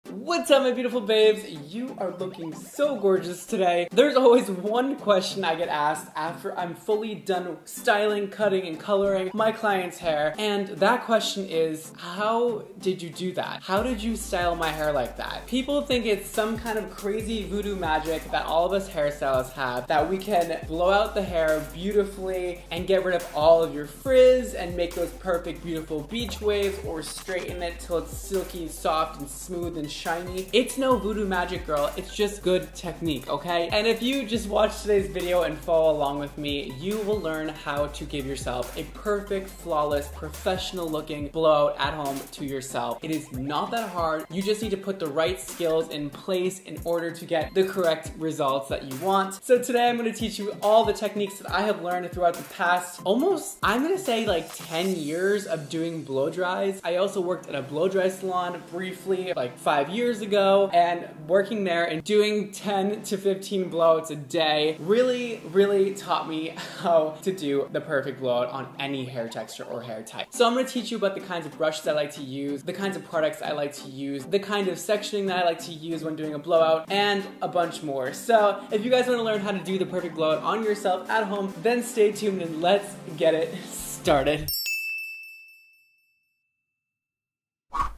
What's up, my beautiful babes? You are looking so gorgeous today. There's always one question I get asked after I'm fully done styling, cutting, and coloring my client's hair. And that question is, how did you do that? How did you style my hair like that? People think it's some kind of crazy voodoo magic that all of us hairstylists have, that we can blow out the hair beautifully and get rid of all of your frizz and make those perfect, beautiful beach waves, or straighten it till it's silky, soft, and smooth and shiny. It's no voodoo magic, girl. It's just good technique, okay? And if you just watch today's video and follow along with me, you will learn how to give yourself a perfect, flawless, professional looking blowout at home to yourself. It is not that hard. You just need to put the right skills in place in order to get the correct results that you want. So today I'm going to teach you all the techniques that I have learned throughout the past almost, I'm going to say like 10 years of doing blow dries. I also worked at a blow dry salon briefly like 5 years ago, and working there and doing 10 to 15 blowouts a day really taught me how to do the perfect blowout on any hair texture or hair type. So I'm going to teach you about the kinds of brushes I like to use, the kinds of products I like to use, the kind of sectioning that I like to use when doing a blowout, and a bunch more. So if you guys want to learn how to do the perfect blowout on yourself at home, then stay tuned and let's get it started.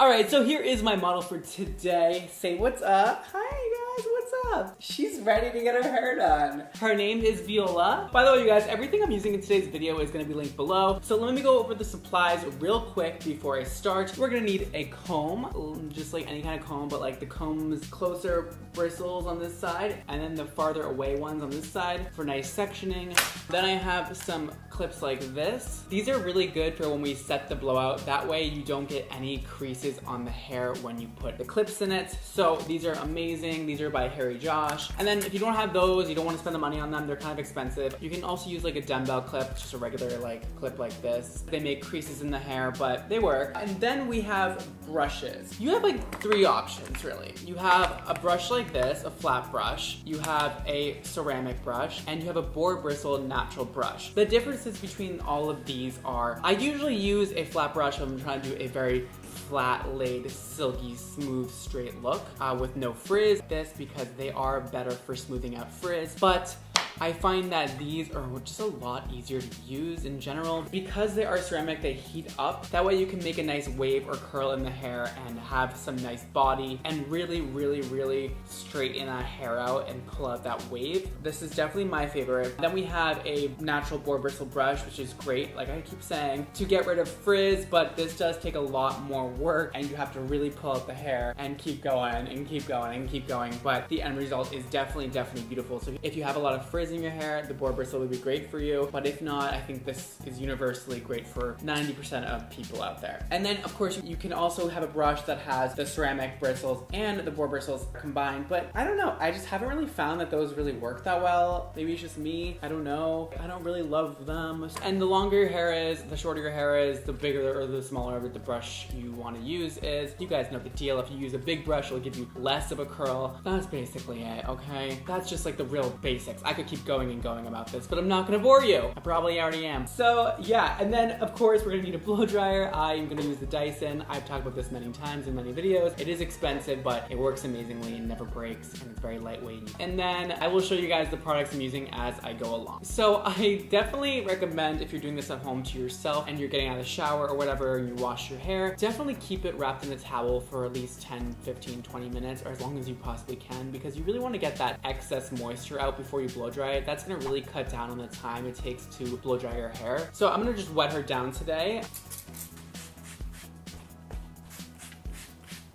Alright, so here is my model for today. Say what's up. Hi guys, what's up? She's ready to get her hair done. Her name is Viola. By the way, you guys, everything I'm using in today's video is going to be linked below. So let me go over the supplies real quick before I start. We're going to need a comb, just like any kind of comb, but like the comb's closer bristles on this side, and then the farther away ones on this side for nice sectioning. Then I have some clips like this. These are really good for when we set the blowout. That way you don't get any creases on the hair when you put the clips in it. So these are amazing. These are by Harry Josh. And then if you don't have those, you don't want to spend the money on them, they're kind of expensive. You can also use like a dumbbell clip, just a regular like clip like this. They make creases in the hair, but they work. And then we have brushes. You have like 3 options really. You have a brush like this, a flat brush. You have a ceramic brush, and you have a boar bristle natural brush. The differences between all of these are, I usually use a flat brush when I'm trying to do a very flat laid, silky, smooth, straight look with no frizz. This because they are better for smoothing out frizz, but I find that these are just a lot easier to use in general. Because they are ceramic, they heat up. That way you can make a nice wave or curl in the hair and have some nice body and really straighten that hair out and pull out that wave. This is definitely my favorite. Then we have a natural boar bristle brush, which is great, like I keep saying, to get rid of frizz, but this does take a lot more work and you have to really pull out the hair and keep going and keep going and keep going. But the end result is definitely beautiful. So if you have a lot of frizz in your hair, the boar bristle would be great for you. But if not, I think this is universally great for 90% of people out there. And then of course you can also have a brush that has the ceramic bristles and the boar bristles combined. But I don't know, I just haven't really found that those really work that well. Maybe it's just me, I don't know. I don't really love them. And the longer your hair is, the shorter your hair is, the bigger or the smaller the brush you want to use is. You guys know the deal. If you use a big brush, it'll give you less of a curl. That's basically it, okay? That's just like the real basics. I could keep going and going about this, but I'm not gonna bore you. I probably already am. So yeah, and then of course we're gonna need a blow dryer. I'm gonna use the Dyson. I've talked about this many times in many videos. It is expensive, but it works amazingly and never breaks, and it's very lightweight. And then I will show you guys the products I'm using as I go along. So I definitely recommend, if you're doing this at home to yourself and you're getting out of the shower or whatever and you wash your hair, definitely keep it wrapped in a towel for at least 10, 15, 20 minutes, or as long as you possibly can, because you really want to get that excess moisture out before you blow dry it. That's gonna really cut down on the time it takes to blow dry your hair. So I'm gonna just wet her down today.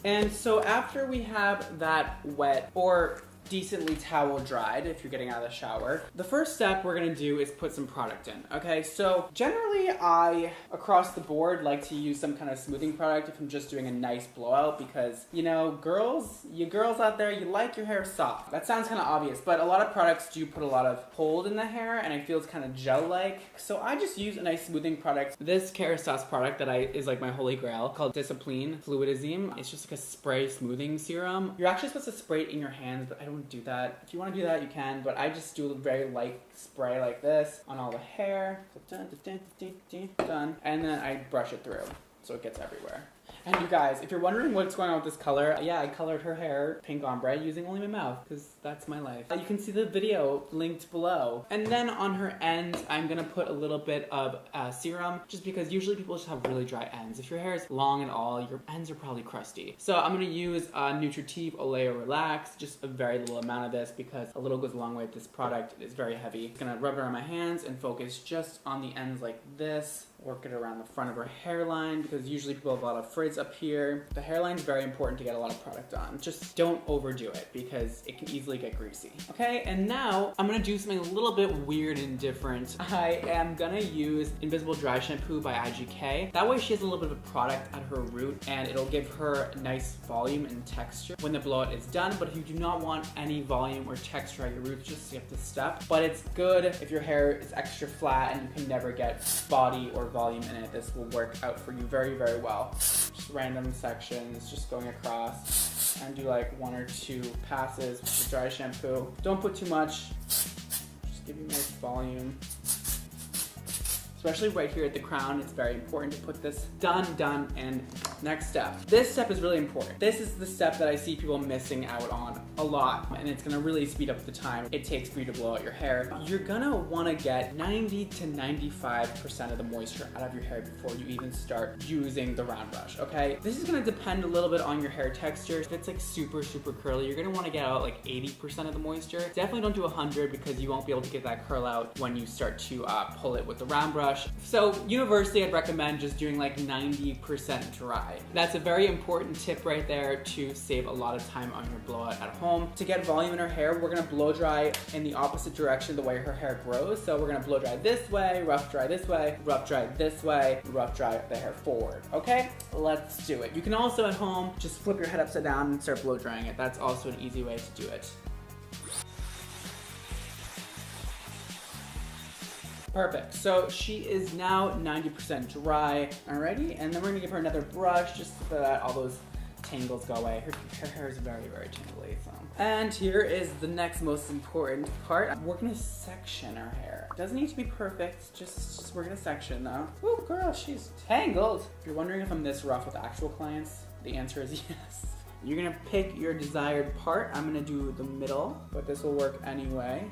And so after we have that wet or decently towel dried, if you're getting out of the shower, the first step we're gonna do is put some product in, okay? So generally I, across the board, like to use some kind of smoothing product if I'm just doing a nice blowout, because, you know, you girls out there, you like your hair soft. That sounds kind of obvious, but a lot of products do put a lot of hold in the hair and it feels kind of gel-like. So I just use a nice smoothing product. This Kerastase product is like my holy grail, called Discipline Fluidazime. It's just like a spray smoothing serum. You're actually supposed to spray it in your hands, but I don't do that. If you want to do that, you can, but I just do a very light spray like this on all the hair. Done. And then I brush it through so it gets everywhere. And you guys, if you're wondering what's going on with this color, yeah, I colored her hair pink ombre using only my mouth, because that's my life. You can see the video linked below. And then on her ends, I'm gonna put a little bit of serum, just because usually people just have really dry ends. If your hair is long and all, your ends are probably crusty. So I'm gonna use Nutritive Oleo Relax, just a very little amount of this, because a little goes a long way with this product. It is very heavy. I'm gonna rub it on my hands and focus just on the ends like this. Work it around the front of her hairline, because usually people have a lot of frizz up here. The hairline is very important to get a lot of product on. Just don't overdo it, because it can easily get greasy. Okay, and now I'm gonna do something a little bit weird and different. I am gonna use Invisible Dry Shampoo by IGK. That way she has a little bit of product at her root, and it'll give her nice volume and texture when the blowout is done. But if you do not want any volume or texture at your roots, just skip this step. But it's good if your hair is extra flat and you can never get body or volume in it. This will work out for you very, very well. Just random sections, just going across, and do like 1 or 2 passes with the dry shampoo. Don't put too much, just give you nice volume. Especially right here at the crown, it's very important to put this done, and next step. This step is really important. This is the step that I see people missing out on a lot, and it's gonna really speed up the time it takes for you to blow out your hair. You're gonna wanna get 90 to 95% of the moisture out of your hair before you even start using the round brush, okay? This is gonna depend a little bit on your hair texture. If it's like super, super curly, you're gonna wanna get out like 80% of the moisture. Definitely don't do 100, because you won't be able to get that curl out when you start to pull it with the round brush. So universally, I'd recommend just doing like 90% dry. That's a very important tip right there to save a lot of time on your blowout at home. To get volume in her hair, we're gonna blow dry in the opposite direction the way her hair grows. So we're gonna blow dry this way, rough dry this way, rough dry this way, rough dry the hair forward, okay? Let's do it. You can also at home just flip your head upside down and start blow drying it. That's also an easy way to do it. Perfect. So she is now 90% dry. Alrighty, and then we're gonna give her another brush just so that all those tangles go away. Her hair is very, very tangly. So. And here is the next most important part. We're gonna section her hair. Doesn't need to be perfect, just we're gonna section though. Oh girl, she's tangled. If you're wondering if I'm this rough with actual clients, the answer is yes. You're gonna pick your desired part. I'm gonna do the middle, but this will work anyway.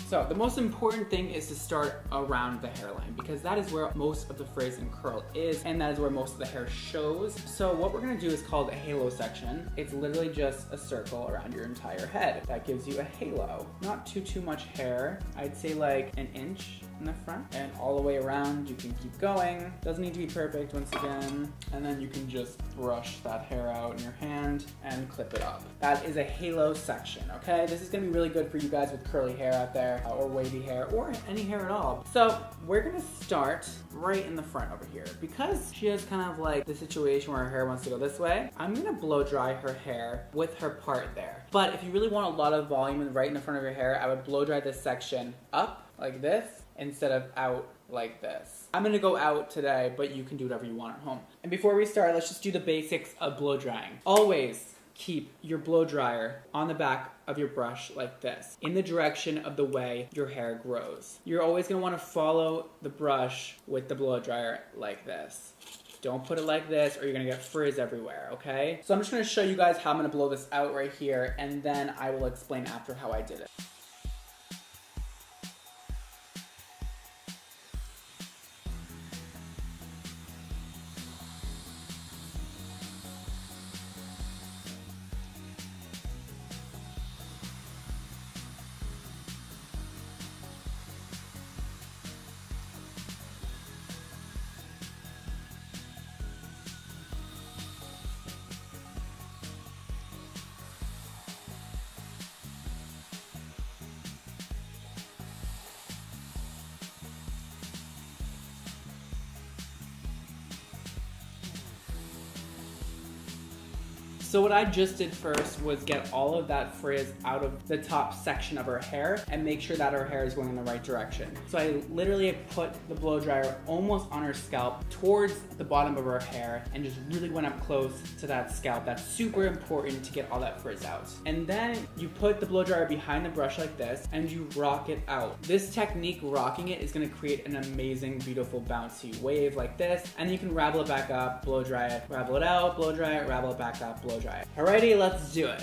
So the most important thing is to start around the hairline, because that is where most of the frizz and curl is, and that is where most of the hair shows. So what we're gonna do is called a halo section. It's literally just a circle around your entire head. That gives you a halo. Not too much hair. I'd say like 1 inch in the front, and all the way around you can keep going. Doesn't need to be perfect once again. And then you can just brush that hair out in your hand and clip it up. That is a halo section, okay? This is gonna be really good for you guys with curly hair out there, or wavy hair, or any hair at all. So we're gonna start right in the front over here. Because she has kind of like the situation where her hair wants to go this way, I'm gonna blow dry her hair with her part there. But if you really want a lot of volume right in the front of your hair, I would blow dry this section up like this instead of out like this. I'm gonna go out today, but you can do whatever you want at home. And before we start, let's just do the basics of blow drying. Always keep your blow dryer on the back of your brush like this, in the direction of the way your hair grows. You're always gonna wanna follow the brush with the blow dryer like this. Don't put it like this or you're gonna get frizz everywhere, okay? So I'm just gonna show you guys how I'm gonna blow this out right here, and then I will explain after how I did it. So what I just did first was get all of that frizz out of the top section of her hair and make sure that her hair is going in the right direction. So I literally put the blow dryer almost on her scalp towards the bottom of her hair and just really went up close to that scalp. That's super important to get all that frizz out. And then you put the blow dryer behind the brush like this and you rock it out. This technique, rocking it, is gonna create an amazing, beautiful, bouncy wave like this. And you can ravel it back up, blow dry it, ravel it out, blow dry it, ravel it back up, blow dry it. Alrighty, let's do it.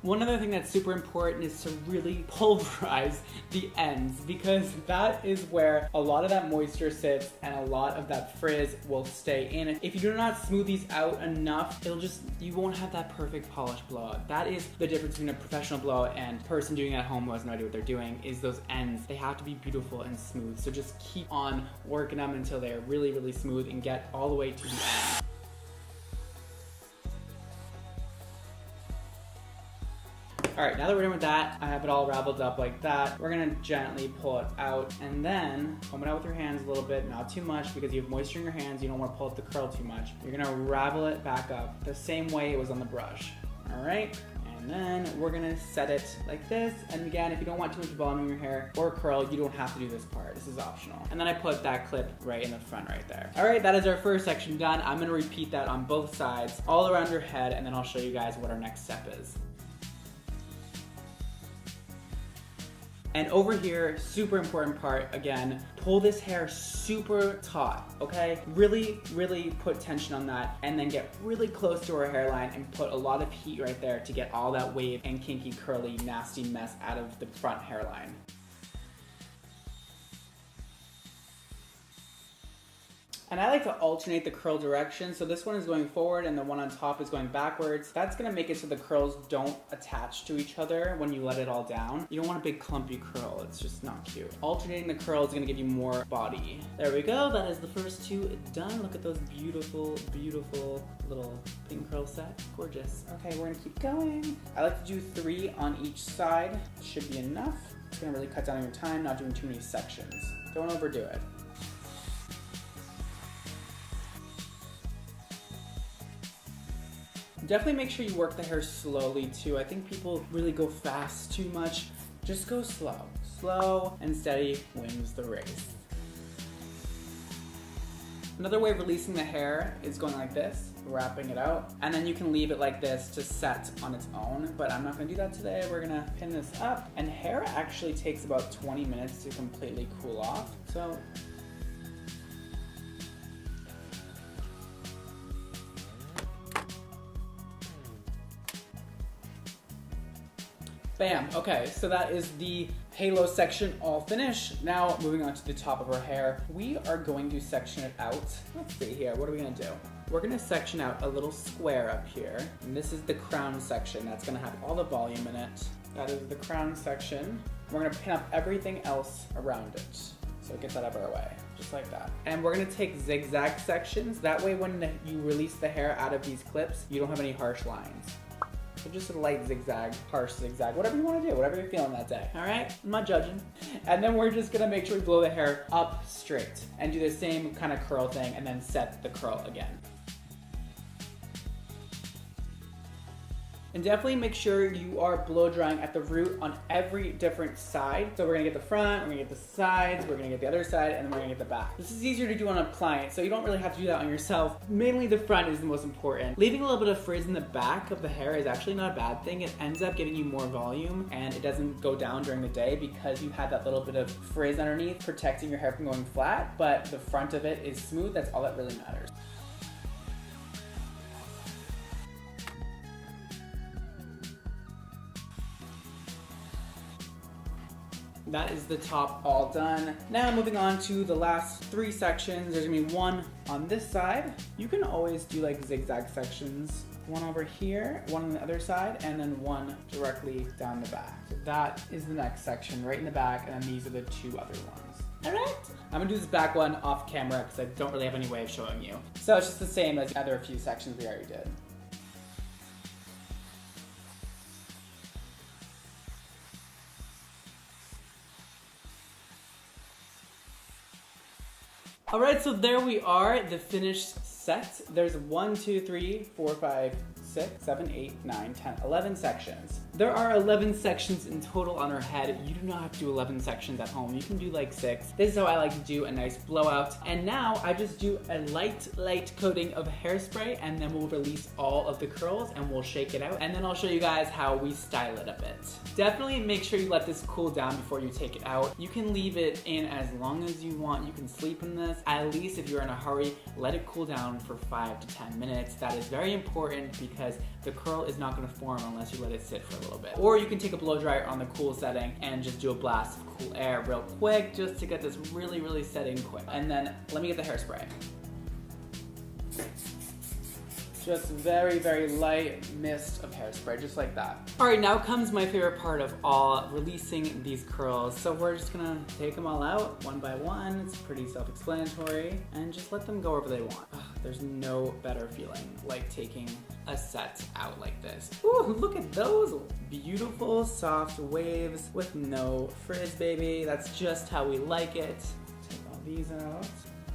One other thing that's super important is to really pulverize the ends, because that is where a lot of that moisture sits and a lot of that frizz will stay in. If you do not smooth these out enough, you won't have that perfect polished blowout. That is the difference between a professional blowout and person doing it at home who has no idea what they're doing, is those ends. They have to be beautiful and smooth. So just keep on working them until they're really, really smooth and get all the way to the end. All right, now that we're done with that, I have it all raveled up like that. We're gonna gently pull it out and then comb it out with your hands a little bit, not too much, because you have moisture in your hands. You don't wanna pull out the curl too much. You're gonna ravel it back up the same way it was on the brush. All right, and then we're gonna set it like this. And again, if you don't want too much volume in your hair or curl, you don't have to do this part. This is optional. And then I put that clip right in the front right there. All right, that is our first section done. I'm gonna repeat that on both sides, all around your head, and then I'll show you guys what our next step is. And over here, super important part, again, pull this hair super taut, okay? Really, really put tension on that, and then get really close to her hairline and put a lot of heat right there to get all that wave and kinky, curly, nasty mess out of the front hairline. And I like to alternate the curl direction. So this one is going forward and the one on top is going backwards. That's gonna make it so the curls don't attach to each other when you let it all down. You don't want a big clumpy curl, it's just not cute. Alternating the curl is gonna give you more body. There we go, that is the first two done. Look at those beautiful, beautiful little pin curl set. Gorgeous. Okay, we're gonna keep going. I like to do 3 on each side. Should be enough. It's gonna really cut down on your time, not doing too many sections. Don't overdo it. Definitely make sure you work the hair slowly too. I think people really go fast too much. Just go slow. Slow and steady wins the race. Another way of releasing the hair is going like this, wrapping it out, and then you can leave it like this to set on its own, but I'm not gonna do that today. We're gonna pin this up, and hair actually takes about 20 minutes to completely cool off. So bam, okay, so that is the halo section all finished. Now, moving on to the top of her hair, we are going to section it out. Let's see here, what are we gonna do? We're gonna section out a little square up here, and this is the crown section. That's gonna have all the volume in it. That is the crown section. We're gonna pin up everything else around it, so it gets out of our way, just like that. And we're gonna take zigzag sections. That way when you release the hair out of these clips, you don't have any harsh lines. So just a light zigzag, harsh zigzag, whatever you want to do, whatever you're feeling that day. All right, I'm not judging. And then we're just gonna make sure we blow the hair up straight and do the same kind of curl thing and then set the curl again. And definitely make sure you are blow drying at the root on every different side. So we're gonna get the front, we're gonna get the sides, we're gonna get the other side, and then we're gonna get the back. This is easier to do on a client, so you don't really have to do that on yourself. Mainly the front is the most important. Leaving a little bit of frizz in the back of the hair is actually not a bad thing. It ends up giving you more volume and it doesn't go down during the day because you have that little bit of frizz underneath protecting your hair from going flat, but the front of it is smooth. That's all that really matters. That is the top all done. Now moving on to the last 3 sections. There's gonna be one on this side. You can always do like zigzag sections. One over here, one on the other side, and then one directly down the back. So that is the next section, right in the back, and then these are the 2 other ones. All right. I'm gonna do this back one off camera because I don't really have any way of showing you. So it's just the same as the other few sections we already did. All right, so there we are, the finished set. There's 1, 2, 3, 4, 5, 6, 7, 8, 9, 10, 11 sections. There are 11 sections in total on her head. You do not have to do 11 sections at home. You can do like 6. This is how I like to do a nice blowout. And now I just do a light coating of hairspray, and then we'll release all of the curls and we'll shake it out. And then I'll show you guys how we style it a bit. Definitely make sure you let this cool down before you take it out. You can leave it in as long as you want. You can sleep in this. At least if you're in a hurry, let it cool down for 5 to 10 minutes. That is very important because the curl is not gonna form unless you let it sit for a little bit. Or you can take a blow dryer on the cool setting and just do a blast of cool air real quick just to get this really setting quick. And then let me get the hairspray. Just very light mist of hairspray, just like that. All right, now comes my favorite part of all, releasing these curls. So we're just gonna take them all out one by one. It's pretty self-explanatory, and just let them go wherever they want. Ugh, there's no better feeling like taking a set out like this. Ooh, look at those beautiful soft waves with no frizz, baby. That's just how we like it. Take all these out.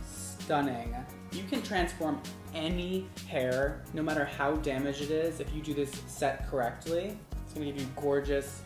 Stunning. You can transform any hair, no matter how damaged it is, if you do this set correctly. It's gonna give you gorgeous,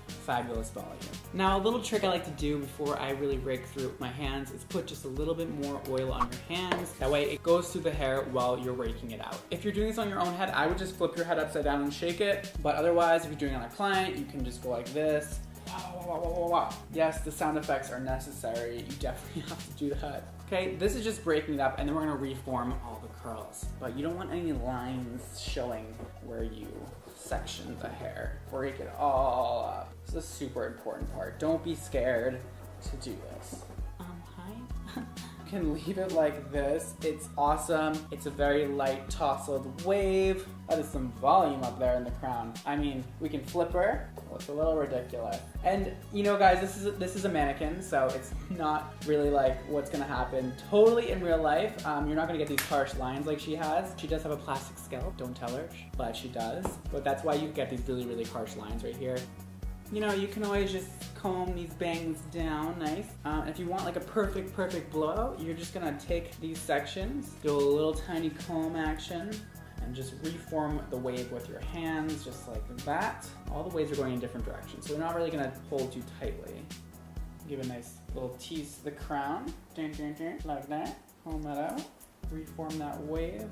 fabulous volume. Now, a little trick I like to do before I really rake through my hands is put just a little bit more oil on your hands. That way it goes through the hair while you're raking it out. If you're doing this on your own head, I would just flip your head upside down and shake it. But otherwise, if you're doing it on a client, you can just go like this. Wow. Yes, the sound effects are necessary. You definitely have to do that. Okay, this is just breaking it up, and then we're gonna reform all the curls. But you don't want any lines showing where you section the hair. Break it all up. This is a super important part. Don't be scared to do this. Hi. You can leave it like this. It's awesome. It's a very light tousled wave. That is some volume up there in the crown. I mean, we can flip her. Well, it's a little ridiculous. And you know, guys, this is a mannequin, so it's not really like what's gonna happen totally in real life. You're not gonna get these harsh lines like she has. She does have a plastic scalp. Don't tell her, but she does. But that's why you get these really harsh lines right here. You know, you can always just comb these bangs down nice. If you want like a perfect blowout, you're just gonna take these sections, do a little tiny comb action, and just reform the wave with your hands, just like that. All the waves are going in different directions, so they're not really gonna hold too tightly. Give a nice little tease to the crown, like that. Comb that out, reform that wave.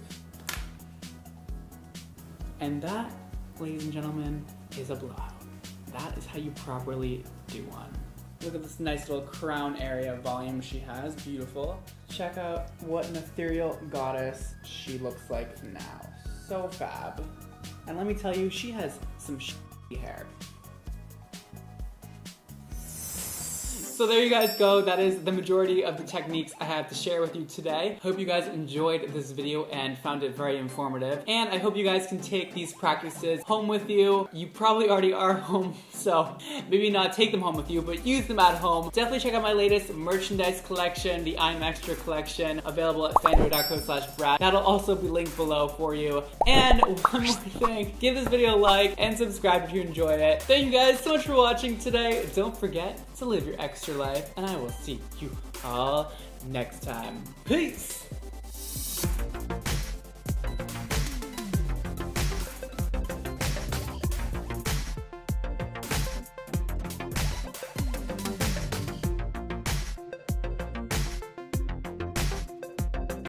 And that, ladies and gentlemen, is a blowout. That is how you properly do one. Look at this nice little crown area volume she has, beautiful. Check out what an ethereal goddess she looks like now. So fab. And let me tell you, she has some hair. So there you guys go. That is the majority of the techniques I had to share with you today. Hope you guys enjoyed this video and found it very informative. And I hope you guys can take these practices home with you. You probably already are home, so maybe not take them home with you, but use them at home. Definitely check out my latest merchandise collection, the I'm Extra collection, available at fanduo.co/brad. That'll also be linked below for you. And one more thing, give this video a like and subscribe if you enjoyed it. Thank you guys so much for watching today. Don't forget to live your extra life, and I will see you all next time. Peace!